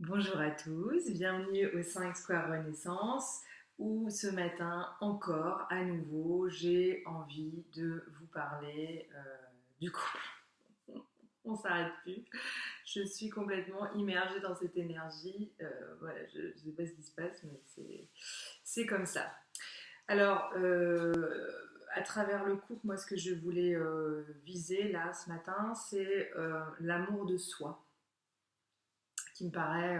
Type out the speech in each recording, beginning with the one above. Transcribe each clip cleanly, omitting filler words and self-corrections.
Bonjour à tous, bienvenue au 5 Square Renaissance où ce matin encore à nouveau j'ai envie de vous parler du couple. On s'arrête plus, je suis complètement immergée dans cette énergie. Voilà, je ne sais pas ce qui se passe mais c'est comme ça. Alors, à travers le couple, moi ce que je voulais viser là ce matin c'est l'amour de soi qui me paraît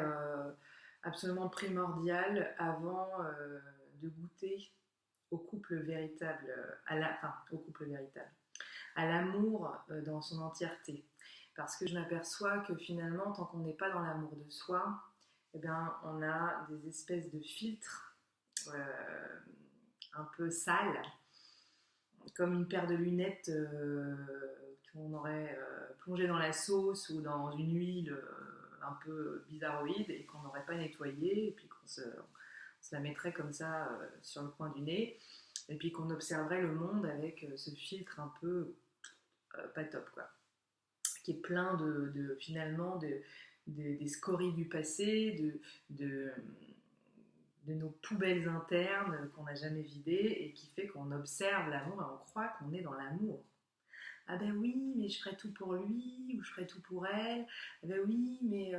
absolument primordial avant de goûter au couple véritable, au couple véritable, à l'amour dans son entièreté. Parce que je m'aperçois que finalement, tant qu'on n'est pas dans l'amour de soi, eh bien, on a des espèces de filtres un peu sales, comme une paire de lunettes qu'on aurait plongé dans la sauce ou dans une huile un peu bizarroïde et qu'on n'aurait pas nettoyé et puis on se la mettrait comme ça sur le coin du nez et puis qu'on observerait le monde avec ce filtre un peu pas top quoi, qui est plein finalement des scories du passé, de nos poubelles internes qu'on n'a jamais vidées et qui fait qu'on observe l'amour et on croit qu'on est dans l'amour. Ah ben oui, mais je ferai tout pour lui ou je ferai tout pour elle. Ah ben oui, mais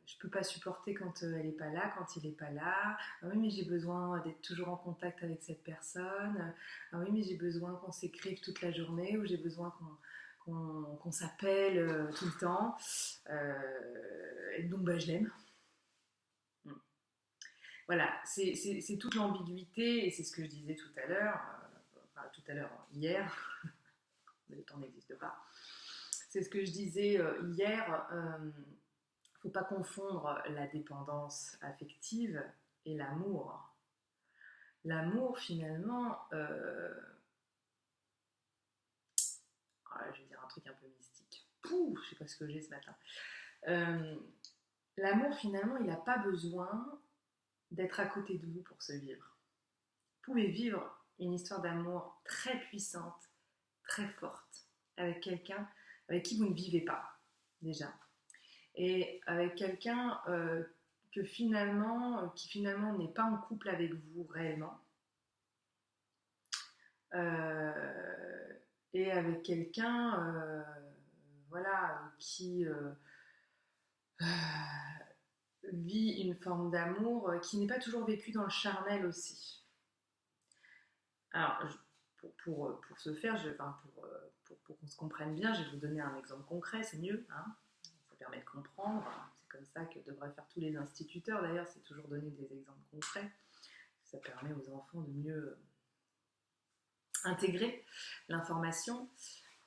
je peux pas supporter quand elle est pas là, quand il est pas là. Ah oui, mais j'ai besoin d'être toujours en contact avec cette personne. Ah oui, mais j'ai besoin qu'on s'écrive toute la journée ou j'ai besoin qu'on s'appelle tout le temps. Et donc, bah, je l'aime. Voilà, c'est toute l'ambiguïté et c'est ce que je disais tout à l'heure, enfin tout à l'heure, hier, le temps n'existe pas. C'est ce que je disais hier, il ne faut pas confondre la dépendance affective et l'amour. L'amour, finalement, je vais dire un truc un peu mystique. Pouh, je sais pas ce que j'ai ce matin. Euh, L'amour, finalement, il n'a pas besoin d'être à côté de vous pour se vivre. Vous pouvez vivre une histoire d'amour très puissante, très forte, avec quelqu'un avec qui vous ne vivez pas, déjà. Et avec quelqu'un qui finalement n'est pas en couple avec vous réellement. Euh, et avec quelqu'un voilà, qui vit une forme d'amour qui n'est pas toujours vécue dans le charnel aussi. Alors, pour ce faire, pour qu'on se comprenne bien, je vais vous donner un exemple concret, c'est mieux, hein, ça permet de comprendre. C'est comme ça que devraient faire tous les instituteurs, d'ailleurs, c'est toujours donner des exemples concrets. Ça permet aux enfants de mieux intégrer l'information.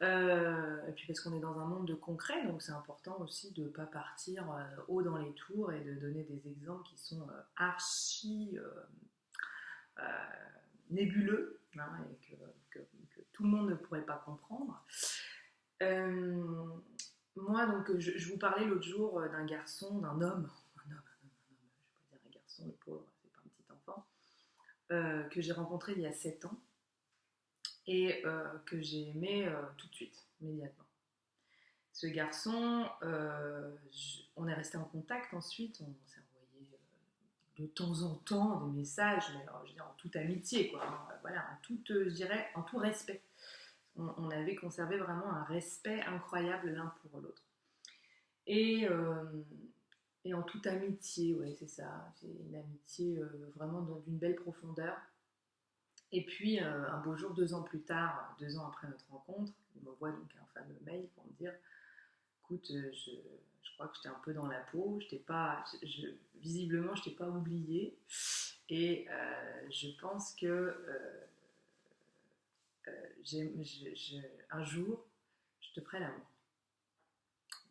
Et puis parce qu'on est dans un monde de concret, donc c'est important aussi de ne pas partir haut dans les tours et de donner des exemples qui sont archi euh, nébuleux, hein, et que tout le monde ne pourrait pas comprendre. Euh, Moi, donc, je vous parlais l'autre jour d'un garçon, d'un homme, je ne vais pas dire un garçon, le pauvre, c'est pas un petit enfant, que j'ai rencontré il y a 7 ans et que j'ai aimé tout de suite, immédiatement. Ce garçon, on est resté en contact ensuite, on s'est envoyé de temps en temps des messages, mais alors, je veux dire, en toute amitié, quoi, hein, voilà, je dirais, en tout respect. On avait conservé vraiment un respect incroyable l'un pour l'autre. Et, euh, et en toute amitié, ouais, c'est ça, c'est une amitié vraiment d'une belle profondeur. Et puis, un beau jour, 2 ans plus tard, 2 ans après notre rencontre, il m'envoie donc un fameux mail pour me dire écoute, je crois que j'étais un peu dans la peau, je t'ai pas, visiblement, je t'ai pas oublié. Et je pense que un jour, je te ferai l'amour.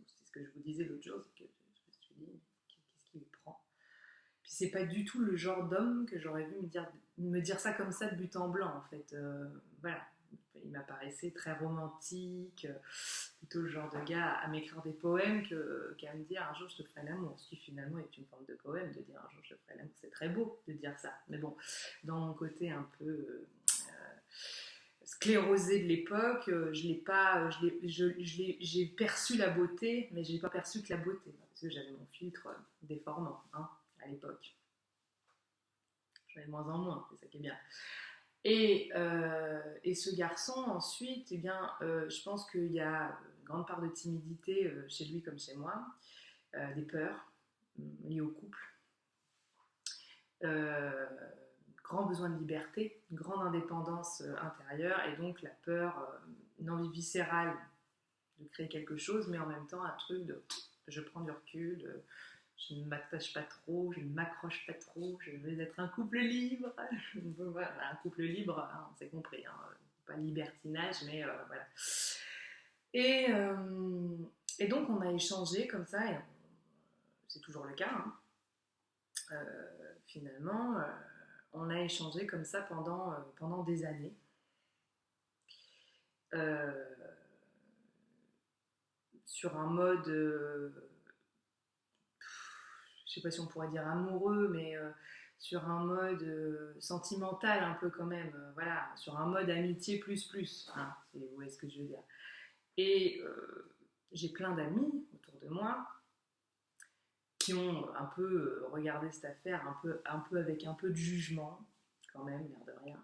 C'est ce que je vous disais l'autre jour, c'est que je me suis dit, qu'est-ce qui me prend. Puis c'est pas du tout le genre d'homme que j'aurais vu me dire ça comme ça de but en blanc, en fait. Voilà, il m'apparaissait très romantique, plutôt le genre de gars à m'écrire des poèmes qu'à me dire un jour je te ferai l'amour. Ce qui finalement est une forme de poème, de dire un jour je te ferai l'amour. C'est très beau de dire ça. Mais bon, dans mon côté un peu sclérosée de l'époque, je l'ai pas, j'ai perçu la beauté, mais je n'ai pas perçu que la beauté, parce que j'avais mon filtre déformant hein, à l'époque. J'en ai de moins en moins, c'est ça qui est bien. Et ce garçon, ensuite, eh bien, je pense qu'il y a une grande part de timidité chez lui comme chez moi, des peurs liées au couple, euh, grand besoin de liberté, une grande indépendance intérieure, et donc la peur, une envie viscérale de créer quelque chose, mais en même temps un truc de je prends du recul, je ne m'attache pas trop, je ne m'accroche pas trop, je veux être un couple libre. Voilà, un couple libre, hein, on s'est compris, hein, pas libertinage, mais voilà. Et, euh, et donc on a échangé comme ça, et c'est toujours le cas, hein. Finalement, on a échangé comme ça pendant des années. Euh, sur un mode, je sais pas si on pourrait dire amoureux, mais sur un mode sentimental un peu quand même, voilà, sur un mode amitié plus plus, hein, vous voyez ce que je veux dire. Et j'ai plein d'amis autour de moi qui ont un peu regardé cette affaire un peu avec un peu de jugement, quand même, l'air de rien,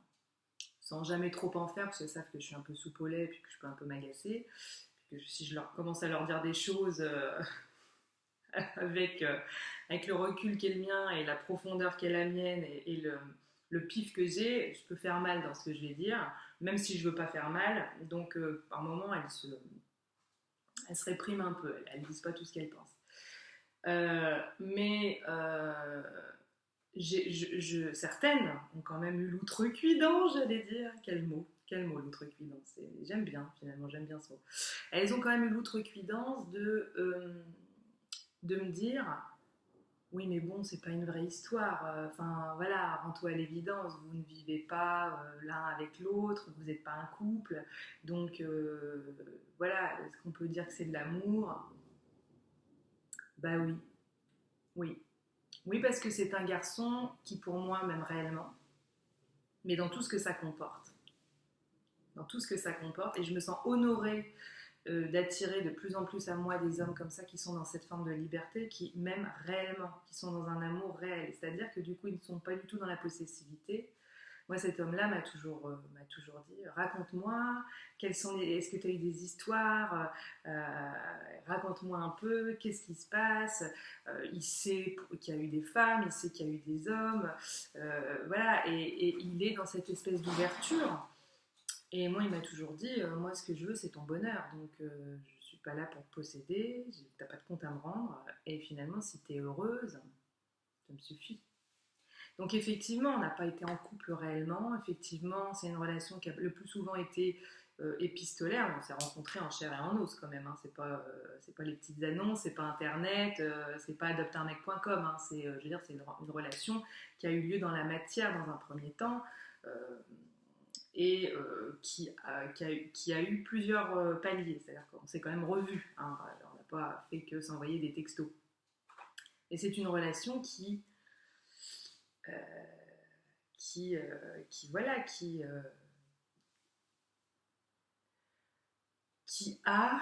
sans jamais trop en faire, parce qu'ils savent que je suis un peu soupe au lait, puis que je peux un peu m'agacer, puis que si je leur commence à leur dire des choses avec, avec le recul qui est le mien et la profondeur qui est la mienne et le pif que j'ai, je peux faire mal dans ce que je vais dire, même si je veux pas faire mal. Donc, par moments, elles se répriment un peu, elles disent pas tout ce qu'elles pensent. Mais certaines ont quand même eu l'outrecuidance, j'allais dire. Quel mot l'outrecuidance. J'aime bien, finalement, j'aime bien ce mot. Elles ont quand même eu l'outrecuidance de me dire oui, mais bon, c'est pas une vraie histoire. Enfin, voilà, rends-toi à l'évidence, vous ne vivez pas l'un avec l'autre, vous n'êtes pas un couple. Donc, voilà, est-ce qu'on peut dire que c'est de l'amour? Bah oui, oui. Oui, parce que c'est un garçon qui, pour moi, m'aime réellement, mais dans tout ce que ça comporte. Dans tout ce que ça comporte. Et je me sens honorée d'attirer de plus en plus à moi des hommes comme ça qui sont dans cette forme de liberté, qui m'aiment réellement, qui sont dans un amour réel. C'est-à-dire que du coup, ils ne sont pas du tout dans la possessivité. Moi, cet homme-là m'a toujours dit raconte-moi, est-ce que tu as eu des histoires, raconte-moi un peu, qu'est-ce qui se passe. Il sait qu'il y a eu des femmes, il sait qu'il y a eu des hommes, voilà, et il est dans cette espèce d'ouverture. Et moi, il m'a toujours dit moi, ce que je veux, c'est ton bonheur. Donc, je suis pas là pour te posséder, t'as pas de compte à me rendre. Et finalement, si tu es heureuse, ça me suffit. Donc effectivement, on n'a pas été en couple réellement. Effectivement, c'est une relation qui a le plus souvent été épistolaire. On s'est rencontrés en chair et en os quand même. Hein. C'est pas les petites annonces, c'est pas Internet, c'est pas adopteunmec.com. Hein. Je veux dire, c'est une relation qui a eu lieu dans la matière dans un premier temps. Euh, et qui a eu plusieurs paliers. C'est-à-dire qu'on s'est quand même revus. Hein. On n'a pas fait que s'envoyer des textos. Et c'est une relation euh, qui, voilà, qui a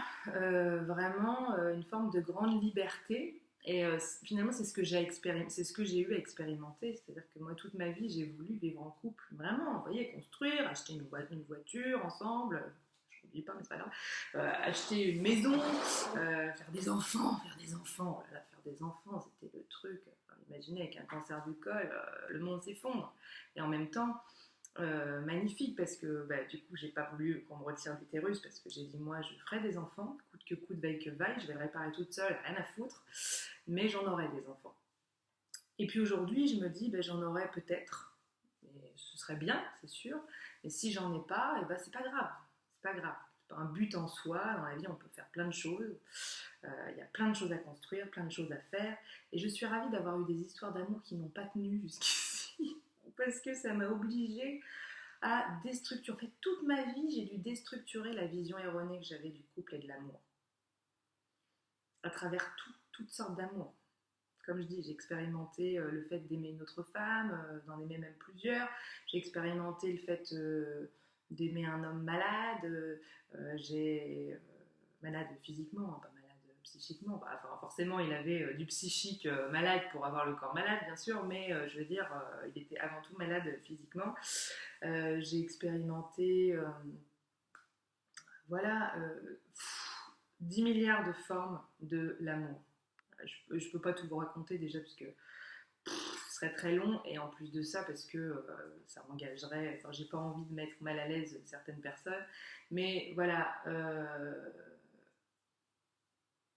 vraiment une forme de grande liberté. Et finalement, c'est ce que c'est ce que j'ai eu à expérimenter. C'est-à-dire que moi, toute ma vie, j'ai voulu vivre en couple, vraiment, vous voyez, construire, acheter une voiture ensemble. Je ne conduis pas, mais c'est pas grave. Acheter une maison, faire des enfants, oh là là, faire des enfants, c'était le truc. Enfin, imaginez, avec un cancer du col, le monde s'effondre. Et en même temps, magnifique parce que bah, du coup j'ai pas voulu qu'on me retire l'utérus parce que j'ai dit moi je ferai des enfants coûte que coûte, vaille que vaille, je vais le réparer toute seule, rien à foutre, mais j'en aurai des enfants. Et puis aujourd'hui je me dis bah, j'en aurai peut-être, et ce serait bien c'est sûr, mais si j'en ai pas, et bah, c'est pas grave, c'est pas grave, c'est pas un but en soi, dans la vie on peut faire plein de choses, il y a plein de choses à construire, plein de choses à faire, et je suis ravie d'avoir eu des histoires d'amour qui n'ont pas tenu jusqu'ici parce que ça m'a obligée à déstructurer. En fait, toute ma vie, j'ai dû déstructurer la vision erronée que j'avais du couple et de l'amour. À travers toutes sortes d'amour. Comme je dis, j'ai expérimenté le fait d'aimer une autre femme, d'en aimer même plusieurs. J'ai expérimenté le fait d'aimer un homme malade, malade physiquement, hein, pas malade psychiquement. Bah, enfin, forcément, il avait du psychique malade pour avoir le corps malade, bien sûr, mais je veux dire, il était avant tout malade physiquement. J'ai expérimenté, voilà, 10 milliards de formes de l'amour. Je ne peux pas tout vous raconter déjà parce que ce serait très long et en plus de ça parce que ça m'engagerait, enfin j'ai pas envie de mettre mal à l'aise certaines personnes, mais voilà,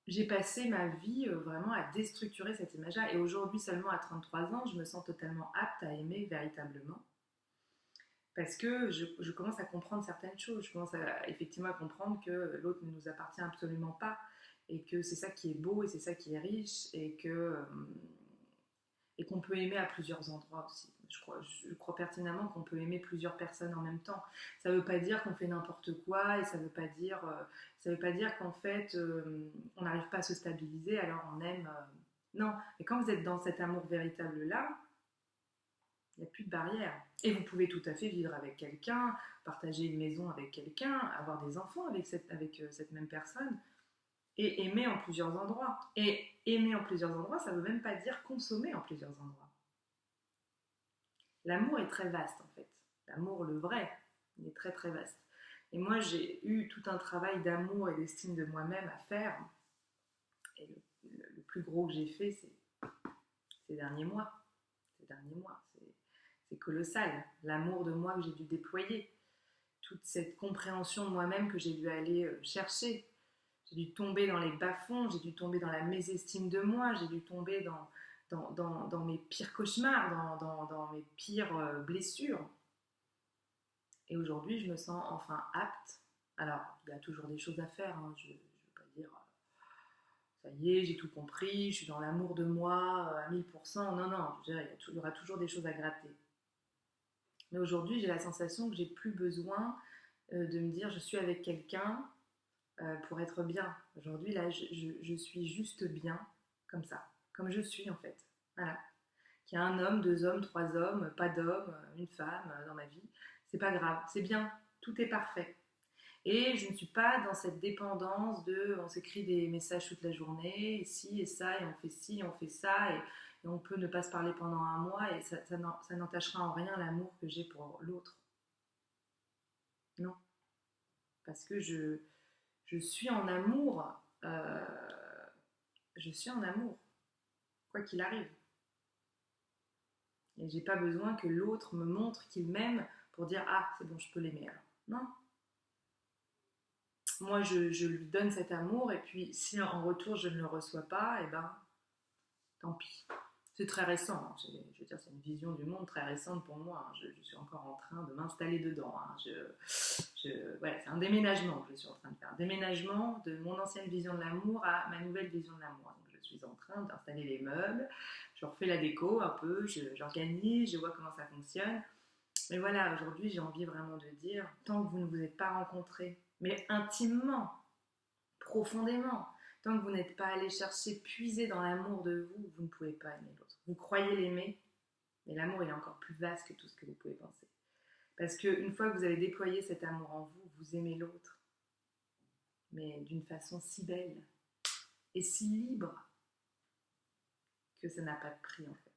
j'ai passé ma vie vraiment à déstructurer cette image-là et aujourd'hui seulement à 33 ans je me sens totalement apte à aimer véritablement parce que je commence à comprendre certaines choses, je commence effectivement à comprendre que l'autre ne nous appartient absolument pas et que c'est ça qui est beau et c'est ça qui est riche et qu'on peut aimer à plusieurs endroits aussi. Je crois pertinemment qu'on peut aimer plusieurs personnes en même temps. Ça ne veut pas dire qu'on fait n'importe quoi et ça ne veut pas dire qu'en fait on n'arrive pas à se stabiliser alors on aime. Non, mais quand vous êtes dans cet amour véritable-là, il n'y a plus de barrière. Et vous pouvez tout à fait vivre avec quelqu'un, partager une maison avec quelqu'un, avoir des enfants avec cette même personne et aimer en plusieurs endroits. Et aimer en plusieurs endroits, ça ne veut même pas dire consommer en plusieurs endroits. L'amour est très vaste en fait. L'amour, le vrai, il est très très vaste. Et moi, j'ai eu tout un travail d'amour et d'estime de moi-même à faire. Et le plus gros que j'ai fait, c'est ces derniers mois. C'est colossal. L'amour de moi que j'ai dû déployer. Toute cette compréhension de moi-même que j'ai dû aller chercher. J'ai dû tomber dans les bas-fonds, j'ai dû tomber dans la mésestime de moi, j'ai dû tomber dans mes pires cauchemars, dans mes pires blessures. Et aujourd'hui, je me sens enfin apte. Alors, il y a toujours des choses à faire, hein. Je ne veux pas dire ça y est, j'ai tout compris, je suis dans l'amour de moi à 1000%. Non, non, je veux dire, il y aura toujours des choses à gratter. Mais aujourd'hui, j'ai la sensation que j'ai plus besoin de me dire je suis avec quelqu'un pour être bien. Aujourd'hui, là, je suis juste bien, comme ça, comme je suis en fait. Voilà. Qu'il y a un homme, deux hommes, trois hommes, pas d'homme, une femme dans ma vie, c'est pas grave, c'est bien, tout est parfait. Et je ne suis pas dans cette dépendance de on s'écrit des messages toute la journée, et ci et ça, et on fait ci, et on fait ça, et on peut ne pas se parler pendant un mois, et ça n'entachera en rien l'amour que j'ai pour l'autre. Non. Parce que je suis en amour, je suis en amour, quoi qu'il arrive. Et j'ai pas besoin que l'autre me montre qu'il m'aime pour dire ah c'est bon je peux l'aimer alors. Non. Moi je lui donne cet amour et puis si en retour je ne le reçois pas, et ben tant pis. C'est très récent, hein. Je veux dire c'est une vision du monde très récente pour moi. Hein. Je suis encore en train de m'installer dedans. Hein. Voilà, c'est un déménagement que je suis en train de faire. Un déménagement de mon ancienne vision de l'amour à ma nouvelle vision de l'amour. Donc je suis en train d'installer les meubles, je refais la déco un peu, j'organise, je vois comment ça fonctionne. Mais voilà, aujourd'hui j'ai envie vraiment de dire, tant que vous ne vous êtes pas rencontrés, mais intimement, profondément, tant que vous n'êtes pas allé chercher, puiser dans l'amour de vous, vous ne pouvez pas aimer l'autre. Vous croyez l'aimer, mais l'amour il est encore plus vaste que tout ce que vous pouvez penser. Parce qu'une fois que vous avez déployé cet amour en vous, vous aimez l'autre, mais d'une façon si belle et si libre que ça n'a pas de prix en fait.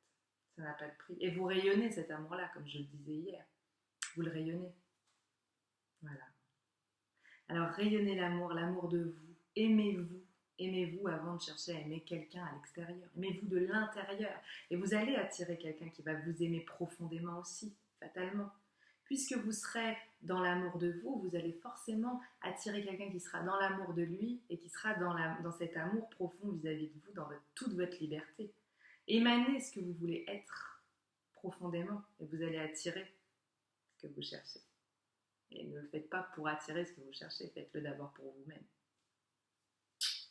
Ça n'a pas de prix. Et vous rayonnez cet amour-là, comme je le disais hier. Vous le rayonnez. Voilà. Alors rayonnez l'amour, l'amour de vous. Aimez-vous. Aimez-vous avant de chercher à aimer quelqu'un à l'extérieur. Aimez-vous de l'intérieur. Et vous allez attirer quelqu'un qui va vous aimer profondément aussi, fatalement. Puisque vous serez dans l'amour de vous, vous allez forcément attirer quelqu'un qui sera dans l'amour de lui et qui sera dans cet amour profond vis-à-vis de vous, dans toute votre liberté. Émanez ce que vous voulez être profondément et vous allez attirer ce que vous cherchez. Et ne le faites pas pour attirer ce que vous cherchez, faites-le d'abord pour vous-même.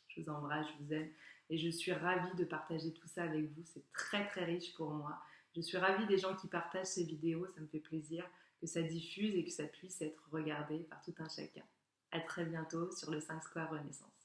Je vous embrasse, je vous aime et je suis ravie de partager tout ça avec vous. C'est très très riche pour moi. Je suis ravie des gens qui partagent ces vidéos, ça me fait plaisir que ça diffuse et que ça puisse être regardé par tout un chacun. À très bientôt sur le 5 Square Renaissance.